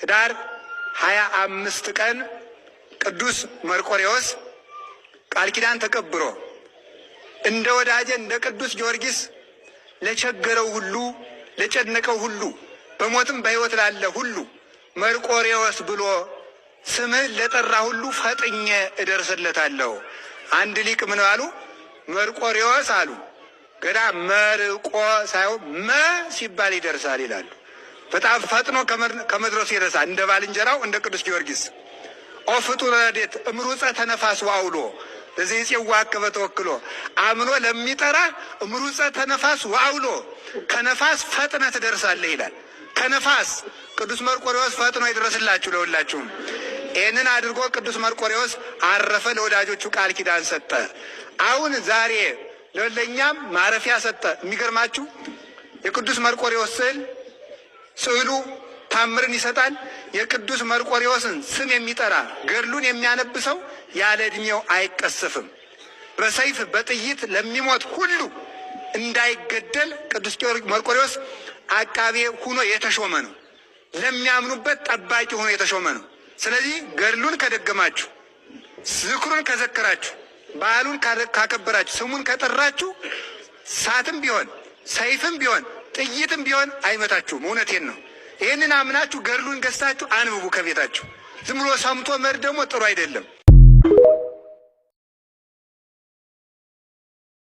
ህዳር 25 ቀን ቅዱስ መርቆሬዎስ ቃል ኪዳን ተቀብሮ እንደ ወዳጄ እንደ ቅዱስ ጊዮርጊስ ለቸገረው ሁሉ ለጨነቀው ሁሉ በሞትም በሕይወት ላለ ሁሉ መርቆሬዎስ ብሎ ስምህን ለጠራ ሁሉ ፈጥኜ እደርስለታለሁ። አንድ ሊቅ ምን አሉ? መርቆሬዎስ አሉ ገና መርቆ ሳይሆን መ ሲባል ይደርሳል ይላሉ። በጣም ፈጥኖ ከመድረሱ ይደርሳል። እንደ ባልንጀራው እንደ ቅዱስ ጊዮርጊስ ኦ ፍጡር ረድኤት እምሩፀ ተነፋስ ወአውሎ ለዚህ ጽዋ አከበ ተወክሎ አምኖ ለሚጠራ እምሩፀ ተነፋስ ወአውሎ ከነፋስ ፈጥነ ትደርሳለህ ይላል። ከነፋስ ቅዱስ መርቆሬዎስ ፈጥኖ ይድረስላችሁ ለሁላችሁም። ይህንን አድርጎ ቅዱስ መርቆሬዎስ አረፈ፣ ለወዳጆቹ ቃል ኪዳን ሰጠ። አሁን ዛሬ ለእኛም ማረፊያ ሰጠ። የሚገርማችሁ የቅዱስ መርቆሬዎስ ስዕሉ ታምርን ይሰጣል። የቅዱስ መርቆሬዎስን ስም የሚጠራ ገድሉን የሚያነብሰው ያለ ዕድሜው አይቀሰፍም። በሰይፍ በጥይት ለሚሞት ሁሉ እንዳይገደል ቅዱስ መርቆሬዎስ አቃቤ ሁኖ የተሾመ ነው። ለሚያምኑበት ጠባቂ ሆኖ የተሾመ ነው። ስለዚህ ገድሉን ከደገማችሁ፣ ዝክሩን ከዘከራችሁ፣ በዓሉን ካከበራችሁ፣ ስሙን ከጠራችሁ ሳትም ቢሆን ሰይፍም ቢሆን ጥይትም ቢሆን አይመታችሁም። እውነቴን ነው። ይህንን አምናችሁ ገድሉን ገዝታችሁ አንብቡ ከቤታችሁ። ዝም ብሎ ሰምቶ መድ ደግሞ ጥሩ አይደለም።